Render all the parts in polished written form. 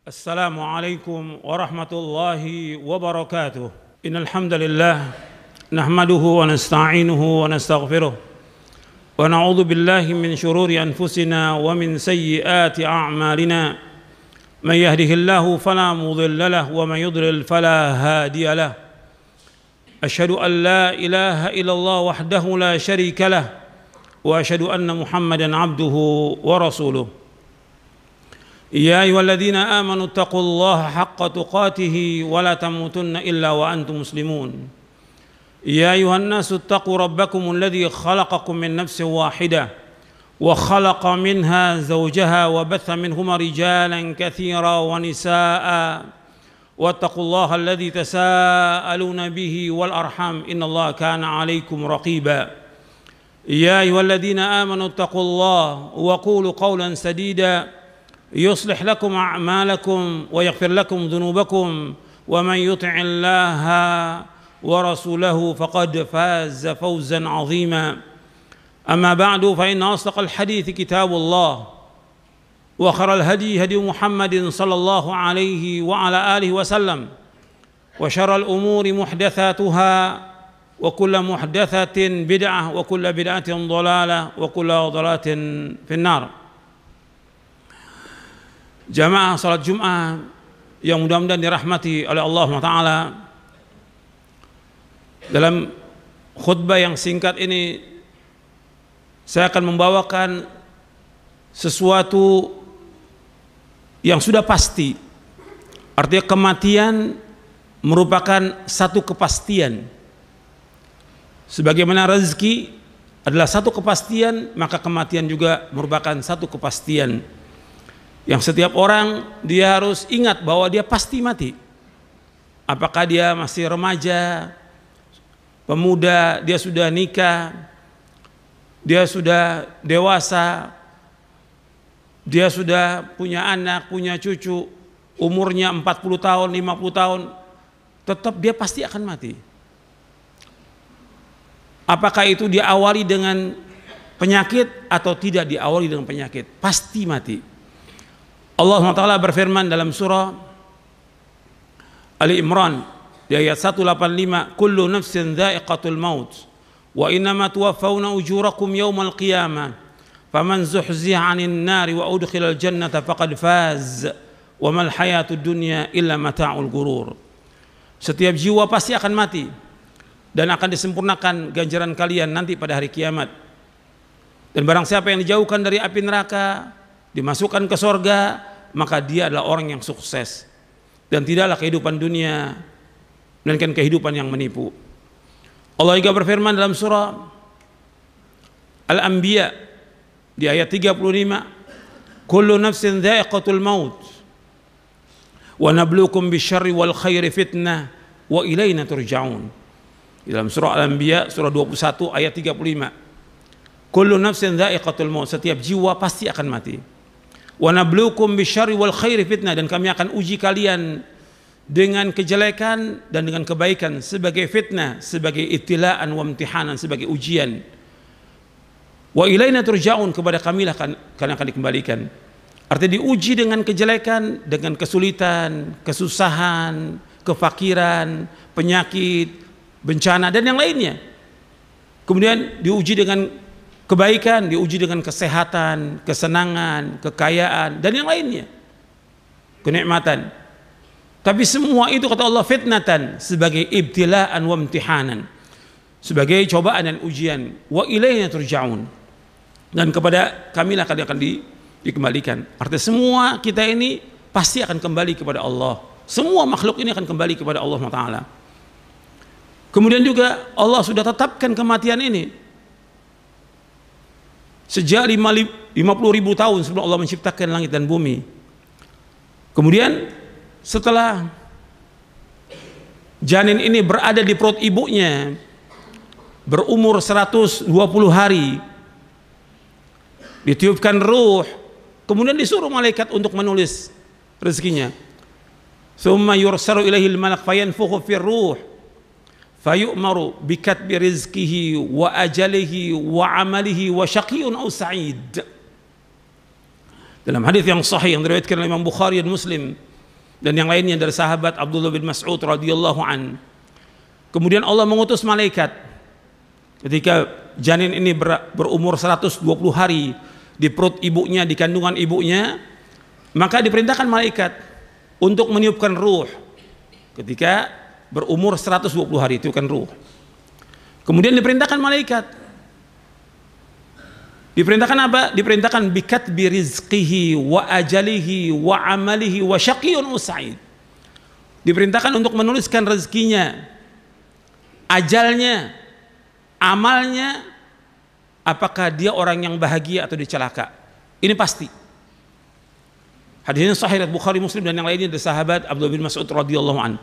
السلام عليكم ورحمة الله وبركاته. إن الحمد لله نحمده ونستعينه ونستغفره ونعوذ بالله من شرور أنفسنا ومن سيئات أعمالنا. من يهده الله فلا مضل له ومن يضلل فلا هادي له. أشهد أن لا إله إلا الله وحده لا شريك له وأشهد أن محمدا عبده ورسوله. يا أيها الذين آمنوا اتقوا الله حق تقاته ولا تموتن إلا وأنتم مسلمون. يا أيها الناس اتقوا ربكم الذي خلقكم من نفس واحدة وخلق منها زوجها وبث منهما رجالا كثيرا ونساء واتقوا الله الذي تساءلون به والأرحام إن الله كان عليكم رقيبا. يا أيها الذين آمنوا اتقوا الله وقولوا قولا سديدا يصلح لكم أعمالكم ويغفر لكم ذنوبكم ومن يطع الله ورسوله فقد فاز فوزا عظيما. أما بعد فإن أصدق الحديث كتاب الله وخير الهدي هدي محمد صلى الله عليه وعلى آله وسلم وشر الأمور محدثاتها وكل محدثة بدعة وكل بدعة ضلالة وكل ضلالة في النار. Jamaah salat Jumat yang mudah-mudahan dirahmati oleh Allah Ta'ala, dalam khutbah yang singkat ini saya akan membawakan sesuatu yang sudah pasti. Artinya kematian merupakan satu kepastian. Sebagaimana rezeki adalah satu kepastian, maka kematian juga merupakan satu kepastian yang setiap orang dia harus ingat bahwa dia pasti mati. Apakah dia masih remaja, pemuda, dia sudah nikah, dia sudah dewasa, dia sudah punya anak, punya cucu, umurnya 40 tahun, 50 tahun, tetap dia pasti akan mati. Apakah itu diawali dengan penyakit atau tidak diawali dengan penyakit, pasti mati. Allah SWT berfirman dalam surah Ali Imran di ayat 185, kullu nafsin dha'iqatul maut wa innama tuwaffawna ujurakum yawmal qiyamah faman zuhziha 'anil nari wa udkhilal jannata faqad faz wa mal hayatud dunya illa mata'ul ghurur. Setiap jiwa pasti akan mati dan akan disempurnakan ganjaran kalian nanti pada hari kiamat. Dan barang siapa yang dijauhkan dari api neraka, dimasukkan ke sorga, maka dia adalah orang yang sukses. Dan tidaklah kehidupan dunia melainkan kehidupan yang menipu. Allah juga berfirman dalam surah Al-Anbiya di ayat 35, kullu nafsin dha'iqatul maut wa nabluukum bisyarri wal khairi fitnah wa ilaina turja'un. Dalam surah Al-Anbiya surah 21 ayat 35, kullu nafsin dha'iqatul maut, setiap jiwa pasti akan mati. Wa nabluukum bisyarri wal khairi fitnah, dan kami akan uji kalian dengan kejelekan dan dengan kebaikan sebagai fitnah, sebagai ibtilaan wa imtihanan, sebagai ujian. Wa ilaina turja'un, kepada kamilah kalian akan dikembalikan. Artinya diuji dengan kejelekan, dengan kesulitan, kesusahan, kefakiran, penyakit, bencana dan yang lainnya. Kemudian diuji dengan kebaikan, diuji dengan kesehatan, kesenangan, kekayaan dan yang lainnya, kenikmatan. Tapi semua itu kata Allah fitnatan, sebagai ibtilaan wa imtihanan, sebagai cobaan dan ujian. Wa ilaina turja'un, dan kepada kamilah kalian akan dikembalikan. Artinya semua kita ini pasti akan kembali kepada Allah. Semua makhluk ini akan kembali kepada Allah Ta'ala. Kemudian juga Allah sudah tetapkan kematian ini sejak 50.000 tahun sebelum Allah menciptakan langit dan bumi. Kemudian setelah janin ini berada di perut ibunya berumur 120 hari, ditiupkan ruh, kemudian disuruh malaikat untuk menulis rezekinya. Tsumma yursalu ilaihil malak fayanfukhu fir ruh fayu'maru bikatbi rizkihi wa ajalihi wa amalihi wa syaqiyun aw sa'id. Dalam hadis yang sahih yang diriwayatkan oleh Imam Bukhari dan Muslim dan yang lainnya dari sahabat Abdullah bin Mas'ud radhiyallahu an. Kemudian Allah mengutus malaikat ketika janin ini berumur 120 hari di perut ibunya, di kandungan ibunya, maka diperintahkan malaikat untuk meniupkan ruh ketika berumur 120 hari, itu kan ruh. Kemudian diperintahkan malaikat, diperintahkan apa? Diperintahkan bikatbi rizqihi wa ajalihi wa amalihi wa syaqiyun usa'id. Diperintahkan untuk menuliskan rezekinya, ajalnya, amalnya, apakah dia orang yang bahagia atau dicelaka. Ini pasti. Hadisnya sahih Bukhari, Muslim dan yang lainnya dari sahabat Abdullah bin Mas'ud radhiyallahu an.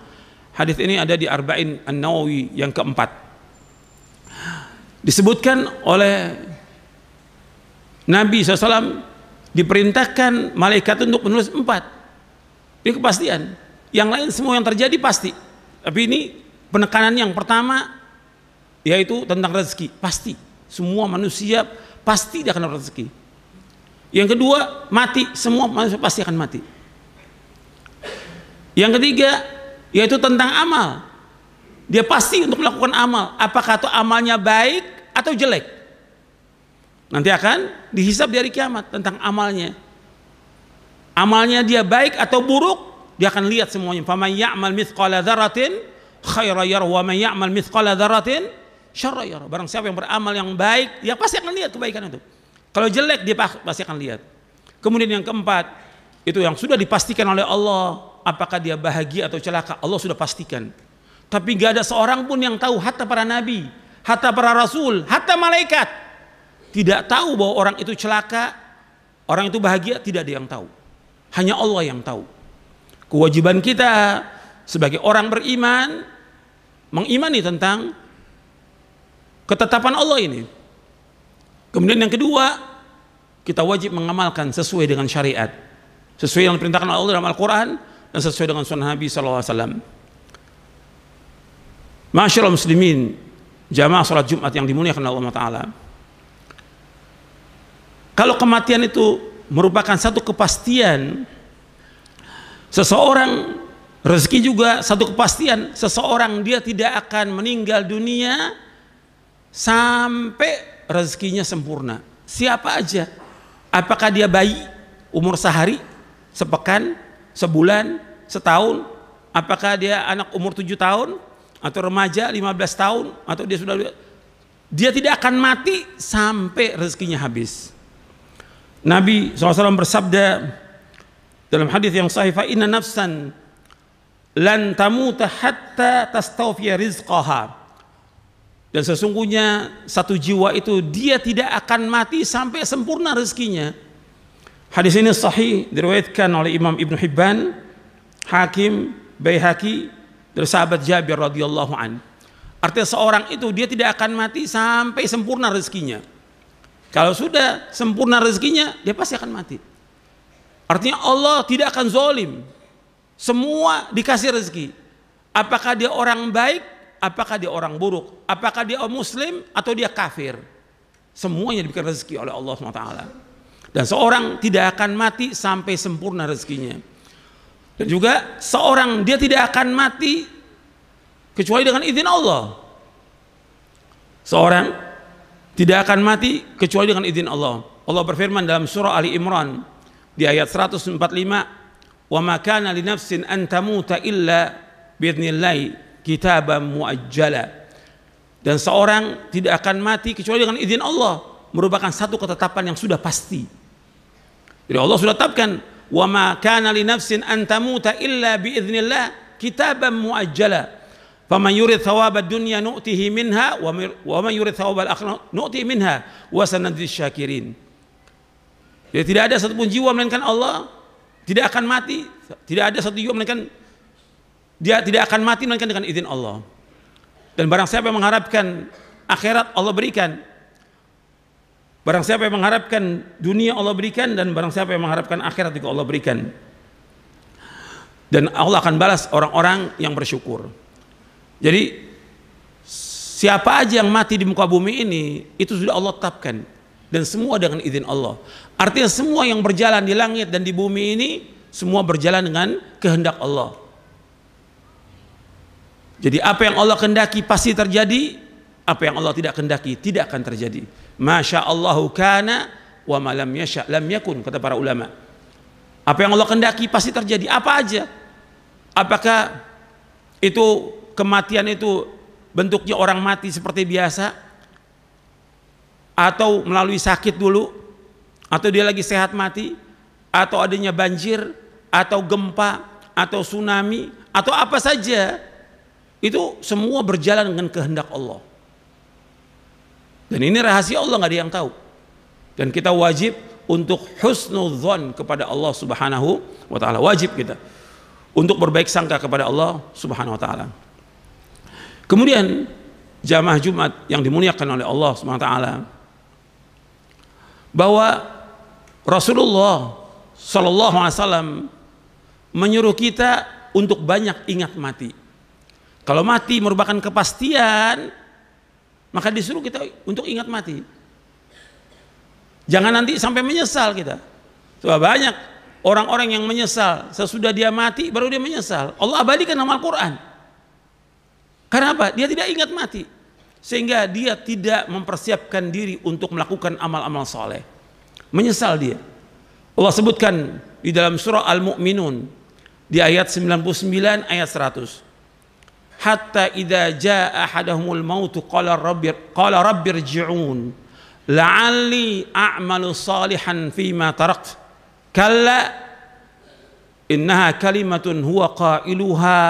Hadis ini ada di Arba'in An-Nawawi yang keempat. Disebutkan oleh Nabi SAW, diperintahkan malaikat untuk menulis 4. Ini kepastian. Yang lain semua yang terjadi pasti. Tapi ini penekanan yang pertama, yaitu tentang rezeki. Pasti. Semua manusia pasti dia akan rezeki. Yang kedua, mati. Semua manusia pasti akan mati. Yang ketiga, yaitu tentang amal. Dia pasti untuk melakukan amal, apakah itu amalnya baik atau jelek. Nanti akan dihisab di hari kiamat tentang amalnya. Amalnya dia baik atau buruk, dia akan lihat semuanya. Faman ya'mal mithqala dzarratin khairan yarah wa man ya'mal mithqala dzarratin syarran yarah. Barang siapa yang beramal yang baik, dia pasti akan lihat kebaikan itu. Kalau jelek, dia pasti akan lihat. Kemudian yang keempat, itu yang sudah dipastikan oleh Allah, apakah dia bahagia atau celaka, Allah sudah pastikan. Tapi gak ada seorang pun yang tahu, hatta para nabi, hatta para rasul, hatta malaikat tidak tahu bahwa orang itu celaka, orang itu bahagia, tidak ada yang tahu. Hanya Allah yang tahu. Kewajiban kita sebagai orang beriman, mengimani tentang ketetapan Allah ini. Kemudian yang kedua, kita wajib mengamalkan sesuai dengan syariat, sesuai yang diperintahkan Allah dalam Al-Quran dan sesuai dengan sunnah Nabi SAW. Masyaallah muslimin, jamaah salat Jumat yang dimuliakan Allah Ta'ala. Kalau kematian itu merupakan satu kepastian, seseorang, rezeki juga satu kepastian, seseorang dia tidak akan meninggal dunia sampai rezekinya sempurna. Siapa aja, apakah dia bayi umur sehari, sepekan, sebulan, setahun, apakah dia anak umur 7 tahun atau remaja 15 tahun, atau dia tidak akan mati sampai rezekinya habis. Nabi SAW bersabda dalam hadis yang sahih, fa inna nafsan lan tamuta hatta tastawfiya rizqaha. Dan sesungguhnya satu jiwa itu dia tidak akan mati sampai sempurna rezekinya. Hadis ini sahih, diriwayatkan oleh Imam Ibn Hibban, Hakim, Baihaqi dari sahabat Jabir radhiyallahu an. Artinya seorang itu dia tidak akan mati sampai sempurna rezekinya. Kalau sudah sempurna rezekinya, dia pasti akan mati. Artinya Allah tidak akan zalim. Semua dikasih rezeki. Apakah dia orang baik, apakah dia orang buruk, apakah dia muslim atau dia kafir, semuanya diberikan rezeki oleh Allah SWT. Dan seorang tidak akan mati sampai sempurna rezekinya. Dan juga seorang dia tidak akan mati kecuali dengan izin Allah. Seorang tidak akan mati kecuali dengan izin Allah. Allah berfirman dalam surah Ali Imran di ayat 145, "Wa ma kana li nafsin an tamuta illa biidznillah kitaban muajjala." Dan seorang tidak akan mati kecuali dengan izin Allah, merupakan satu ketetapan yang sudah pasti. Jadi Allah sudah tetapkan, "Wa ma kana li nafsin an tamuta illa biidznillah kitaban muajjala. Faman yurid thawabad dunya nu'tihi minha wa man yurid thawabal akhirah nu'tihi minha wa sanadzis syakirin." Jadi tidak ada satupun jiwa melainkan Allah tidak akan mati, tidak ada satu jiwa melainkan dia tidak akan mati melainkan dengan izin Allah. Dan barang siapa yang mengharapkan akhirat, Allah berikan. Barang siapa yang mengharapkan dunia, Allah berikan. Dan barang siapa yang mengharapkan akhirat juga Allah berikan. Dan Allah akan balas orang-orang yang bersyukur. Jadi siapa aja yang mati di muka bumi ini, itu sudah Allah tetapkan. Dan semua dengan izin Allah. Artinya semua yang berjalan di langit dan di bumi ini, semua berjalan dengan kehendak Allah. Jadi apa yang Allah kehendaki pasti terjadi, apa yang Allah tidak kehendaki tidak akan terjadi. Masya Allahu kana wa ma lam yasha lam yakun, kata para ulama. Apa yang Allah kehendaki pasti terjadi, apa aja. Apakah itu kematian itu bentuknya orang mati seperti biasa, atau melalui sakit dulu, atau dia lagi sehat mati, atau adanya banjir, atau gempa, atau tsunami, atau apa saja, itu semua berjalan dengan kehendak Allah. Dan ini rahasia Allah, nggak ada yang tahu. Dan kita wajib untuk husnudzon kepada Allah Subhanahu wa taala. Wajib kita untuk berbaik sangka kepada Allah Subhanahu wa taala. Kemudian jamaah Jumat yang dimuliakan oleh Allah Subhanahu wa taala, bahwa Rasulullah sallallahu alaihi wasallam menyuruh kita untuk banyak ingat mati. Kalau mati merupakan kepastian, maka disuruh kita untuk ingat mati. Jangan nanti sampai menyesal kita. Sebab banyak orang-orang yang menyesal sesudah dia mati baru dia menyesal. Allah abadikan dalam Al-Quran. Karena apa? Dia tidak ingat mati, sehingga dia tidak mempersiapkan diri untuk melakukan amal-amal soleh. Menyesal dia. Allah sebutkan di dalam surah Al-Mu'minun di ayat 99 ayat 100. Hatta idza jaa ahadahumul maut qala rabbirji'un la'alli a'malu salihan fima tarakt kalla innaha kalimatun huwa qailuha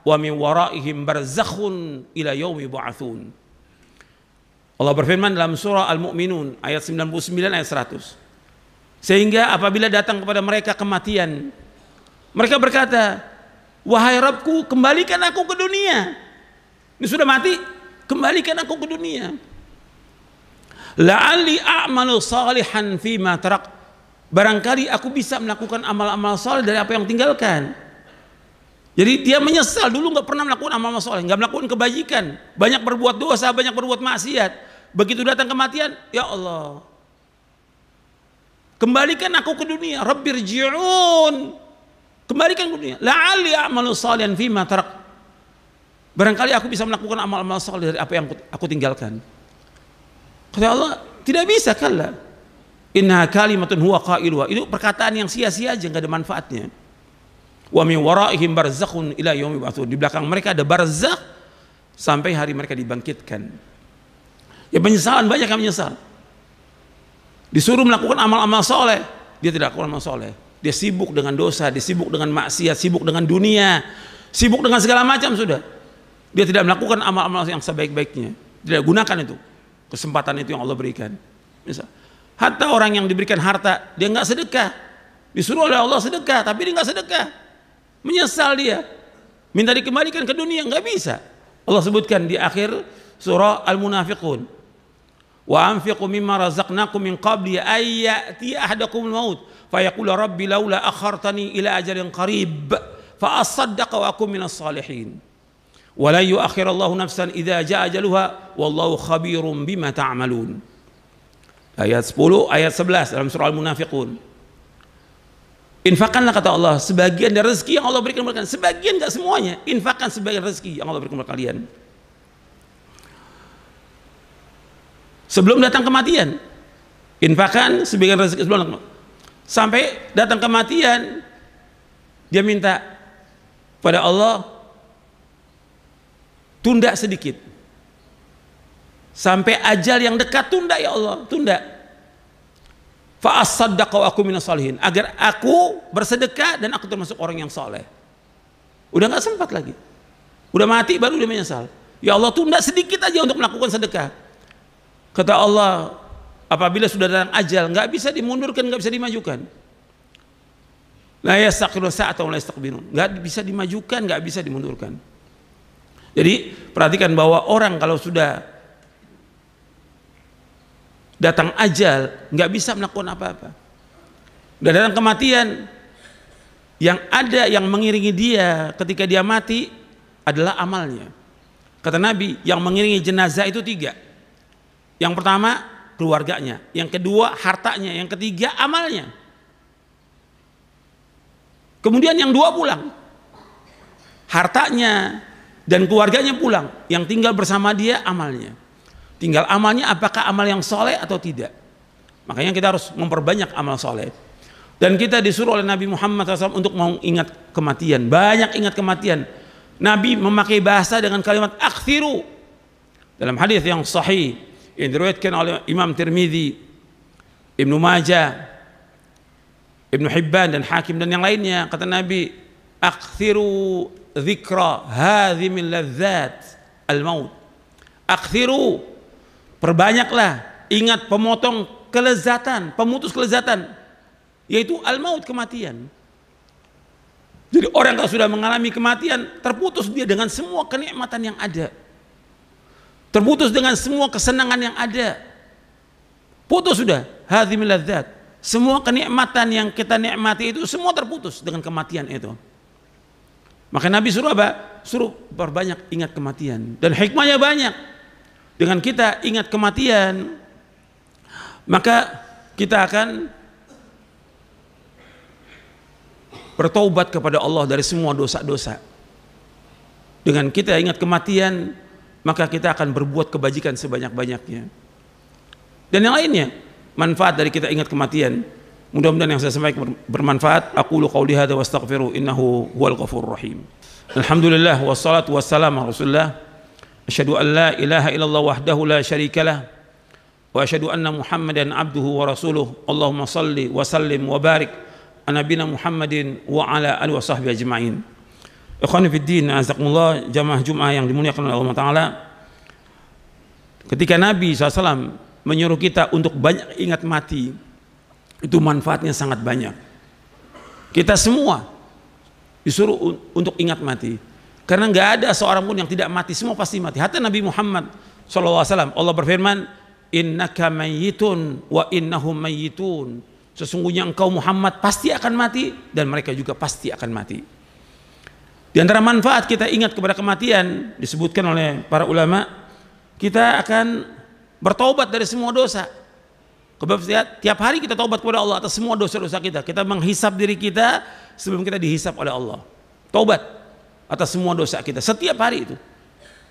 wa min waraihim barzakhun ila yaumi yub'atsun. Allah berfirman dalam surah Al-Mu'minun ayat 99 ayat 100. Sehingga apabila datang kepada mereka kematian, mereka berkata, wahai Rabbku, kembalikan aku ke dunia. Ini sudah mati, kembalikan aku ke dunia. La'alli a'malu salihan fima tarak. Barangkali aku bisa melakukan amal-amal saleh dari apa yang tinggalkan. Jadi dia menyesal, dulu nggak pernah melakukan amal-amal saleh, nggak melakukan kebajikan, banyak berbuat dosa, banyak berbuat maksiat. Begitu datang kematian, ya Allah, kembalikan aku ke dunia. Rabbirji'un, kembalikan ke dunia. La'alli a'malu salihan fima tarak. Barangkali aku bisa melakukan amal-amal saleh dari apa yang aku tinggalkan. Kata Allah, tidak bisa, kalla. Inna kalimatun huwa qailuha. Itu perkataan yang sia-sia aja, nggak ada manfaatnya. Wa min waraihim barzakhun ila yaumi yub'atsun. Di belakang mereka ada barzakh sampai hari mereka dibangkitkan. Ya, penyesalan, banyak yang menyesal. Disuruh melakukan amal-amal soleh, dia tidak lakukan amal soleh. Dia sibuk dengan dosa, dia sibuk dengan maksiat, sibuk dengan dunia, sibuk dengan segala macam sudah. Dia tidak melakukan amal-amal yang sebaik-baiknya. Tidak gunakan itu, kesempatan itu yang Allah berikan. Misal, hatta orang yang diberikan harta, dia nggak sedekah. Disuruh oleh Allah sedekah, tapi dia nggak sedekah. Menyesal dia, minta dikembalikan ke dunia, nggak bisa. Allah sebutkan di akhir surah Al-Munafiqun, wa anfiqu mimma razaqnakum min qabli ay ya'ti ahadakumul maut fayaqulu rabbi laula akhartani ila ajalin qarib fa asaddaqa wa akum minas salihin wa la yu'akhirallahu nafsan idza jaa ajaluha wallahu khabirum bima ta'malun. Ayat 10, ayat 11 dalam surah Al-Munafiqun. Infakkanlah, kata Allah, sebagian dari rezeki yang Allah berikan kepada kalian. Sebagian, enggak semuanya. Infakkan sebagian rezeki yang Allah berikan kepada kalian sebelum datang kematian. Infakkan sebagian rezeki sebelum datang. Sampai datang kematian, dia minta pada Allah, tunda sedikit sampai ajal yang dekat, tunda ya Allah, tunda. Fa asaddaqa wa aku minas salihin, agar aku bersedekah dan aku termasuk orang yang soleh. Udah nggak sempat lagi, udah mati baru dia menyesal. Ya Allah, tunda sedikit aja untuk melakukan sedekah. Kata Allah, apabila sudah datang ajal, nggak bisa dimundurkan, nggak bisa dimajukan. La yastakhiruna sa'atan wa la yastaqbirun, nggak bisa dimajukan, nggak bisa dimundurkan. Jadi perhatikan bahwa orang kalau sudah datang ajal, nggak bisa melakukan apa-apa. Udah datang kematian, yang ada yang mengiringi dia ketika dia mati adalah amalnya. Kata Nabi, yang mengiringi jenazah itu 3. Yang pertama keluarganya, yang kedua hartanya, yang ketiga amalnya. Kemudian yang dua pulang, hartanya dan keluarganya pulang, yang tinggal bersama dia amalnya. Tinggal amalnya apakah amal yang soleh atau tidak. Makanya kita harus memperbanyak amal soleh. Dan kita disuruh oleh Nabi Muhammad SAW untuk mau ingat kematian, banyak ingat kematian. Nabi memakai bahasa dengan kalimat akthiru. Dalam hadis yang sahih yang diriwayatkan oleh Imam Tirmidzi, Ibnu Majah, Ibnu Hibban dan Hakim dan yang lainnya, kata Nabi, akthiru dzikra hadhimil ladzat al-maut. Akthiru, perbanyaklah ingat pemotong kelezatan, pemutus kelezatan, yaitu al-maut, kematian. Jadi orang kalau sudah mengalami kematian, terputus dia dengan semua kenikmatan yang ada, terputus dengan semua kesenangan yang ada, putus sudah. Hadhimil ladzat, semua kenikmatan yang kita nikmati itu semua terputus dengan kematian itu. Maka Nabi suruh apa? Suruh perbanyak ingat kematian, dan hikmahnya banyak. Dengan kita ingat kematian, maka kita akan bertaubat kepada Allah dari semua dosa-dosa. Dengan kita ingat kematian, maka kita akan berbuat kebajikan sebanyak-banyaknya. Dan yang lainnya, manfaat dari kita ingat kematian. Mudah-mudahan yang saya sampaikan bermanfaat. Aqulu qauli hadza wastaghfiru innahu huwal ghafurur rahim. Alhamdulillah wassalatu wassalamu ala Rasulillah. Asyhadu an la ilaha illallah wahdahu la syarikalah wa asyhadu anna Muhammadan abduhu wa rasuluh. Allahumma salli wa sallim wa barik ala nabiyina Muhammadin wa ala alihi wa sahbihi ajma'in. Ikhwani fid din, azakumullah, jamaah Jumat yang dimuliakan oleh Allah Taala. Ketika Nabi SAW menyuruh kita untuk banyak ingat mati, itu manfaatnya sangat banyak. Kita semua disuruh untuk ingat mati, karena nggak ada seorang pun yang tidak mati, semua pasti mati. Hatta Nabi Muhammad SAW, Allah berfirman, innaka mayyitun wa innahum mayyitun. Sesungguhnya engkau Muhammad pasti akan mati, dan mereka juga pasti akan mati. Di antara manfaat kita ingat kepada kematian, disebutkan oleh para ulama, kita akan bertaubat dari semua dosa. Tiap hari kita taubat kepada Allah atas semua dosa-dosa kita. Kita menghisap diri kita sebelum kita dihisap oleh Allah. Taubat atas semua dosa kita setiap hari itu.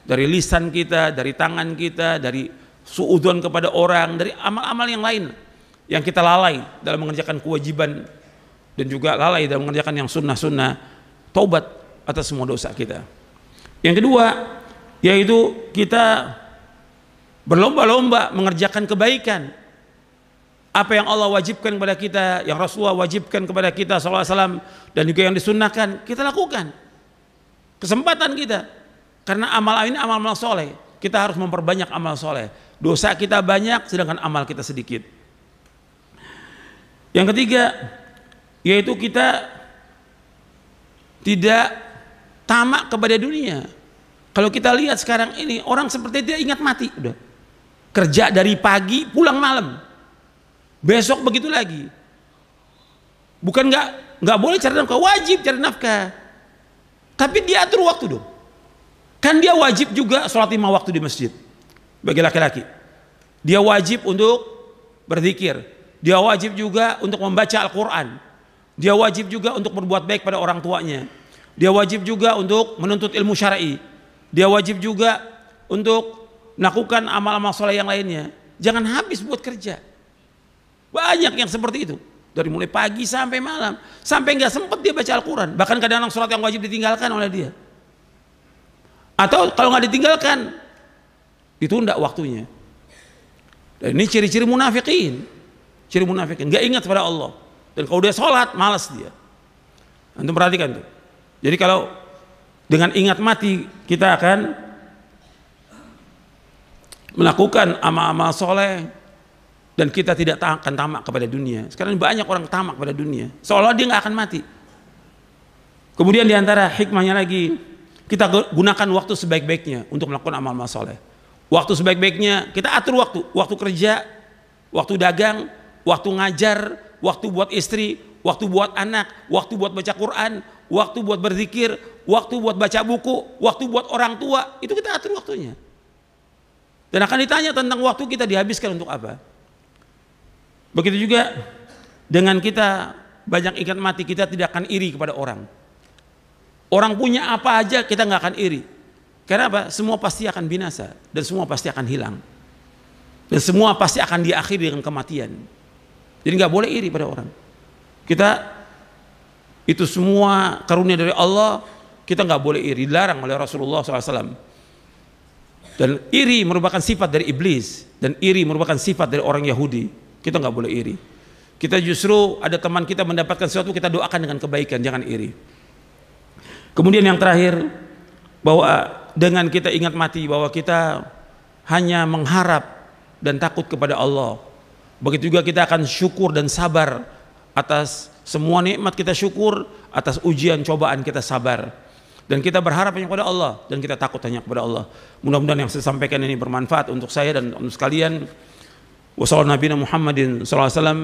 Dari lisan kita, dari tangan kita, dari suudzon kepada orang, dari amal-amal yang lain yang kita lalai dalam mengerjakan kewajiban dan juga lalai dalam mengerjakan yang sunnah-sunnah. Taubat atas semua dosa kita. Yang kedua, yaitu kita berlomba-lomba mengerjakan kebaikan. Apa yang Allah wajibkan kepada kita, yang Rasulullah wajibkan kepada kita SAW, dan juga yang disunnahkan, kita lakukan. Kesempatan kita, karena amal ini amal-amal soleh, kita harus memperbanyak amal soleh. Dosa kita banyak, sedangkan amal kita sedikit. Yang ketiga, yaitu kita tidak tamak kepada dunia. Kalau kita lihat sekarang ini, orang seperti dia ingat mati, udah kerja dari pagi pulang malam, besok begitu lagi. Bukan nggak boleh cari nafkah, wajib cari nafkah, tapi dia atur waktu dong. Kan dia wajib juga sholat 5 waktu di masjid bagi laki-laki. Dia wajib untuk berzikir, dia wajib juga untuk membaca Al-Quran, dia wajib juga untuk berbuat baik pada orang tuanya, dia wajib juga untuk menuntut ilmu syar'i, dia wajib juga untuk melakukan amal-amal soleh yang lainnya. Jangan habis buat kerja. Banyak yang seperti itu, dari mulai pagi sampai malam, sampai nggak sempat dia baca Al-Quran. Bahkan kadang-kadang sholat yang wajib ditinggalkan oleh dia, atau kalau nggak ditinggalkan ditunda waktunya. Dan ini ciri-ciri munafikin, nggak ingat pada Allah. Dan kalau dia sholat malas dia. Antum perhatikan tuh. Jadi kalau dengan ingat mati kita akan melakukan amal-amal soleh, dan kita tidak akan tamak kepada dunia. Sekarang banyak orang tamak pada dunia, seolah dia nggak akan mati. Kemudian diantara hikmahnya lagi, kita gunakan waktu sebaik-baiknya untuk melakukan amal-amal soleh. Waktu sebaik-baiknya kita atur waktu kerja, waktu dagang, waktu ngajar, waktu buat istri, waktu buat anak, waktu buat baca Quran, waktu buat berzikir, waktu buat baca buku, waktu buat orang tua. Itu kita atur waktunya. Dan akan ditanya tentang waktu kita dihabiskan untuk apa. Begitu juga dengan kita banyak ingat mati, kita tidak akan iri kepada orang. Orang punya apa aja kita nggak akan iri. Karena apa? Semua pasti akan binasa dan semua pasti akan hilang. Dan semua pasti akan diakhiri dengan kematian. Jadi nggak boleh iri pada orang. Kita itu semua karunia dari Allah, kita nggak boleh iri, dilarang oleh Rasulullah SAW. Dan iri merupakan sifat dari iblis, dan iri merupakan sifat dari orang Yahudi. Kita nggak boleh iri. Kita justru ada teman kita mendapatkan sesuatu, kita doakan dengan kebaikan, jangan iri. Kemudian yang terakhir, bahwa dengan kita ingat mati, bahwa kita hanya mengharap dan takut kepada Allah. Begitu juga kita akan syukur dan sabar atas semua nikmat, kita syukur atas ujian cobaan, kita sabar. Dan kita berharap hanya kepada Allah dan kita takut hanya kepada Allah. Mudah-mudahan yang saya sampaikan ini bermanfaat untuk saya dan untuk sekalian. Wassalamualaikum Muhammadin sallallahu alaihi wasallam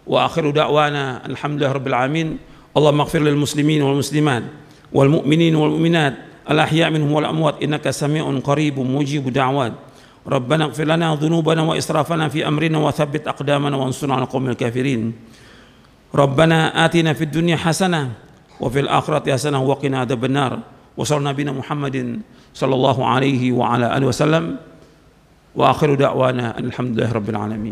wa akhiru da'wana alhamdulillahirabbil alamin. Allahumma ighfir lil muslimin wal muslimat wal mu'minin wal mu'minat al ahya' minhum wal amwat innaka sami'un qaribun mujibud da'wat. Rabbana ighfir lana dhunubana wa israfana fi amrina wa thabbit aqdamana wa ansurna 'alal qaumil kafirin. Rabbana atina fid dunya hasanah wa fil akhirati hasanah wa qina adzabannar. Wa sallallahu nabiyana Muhammadin sallallahu alaihi wa ala alihi wasallam wa akhiru da'wana alhamdulillahirabbil alamin.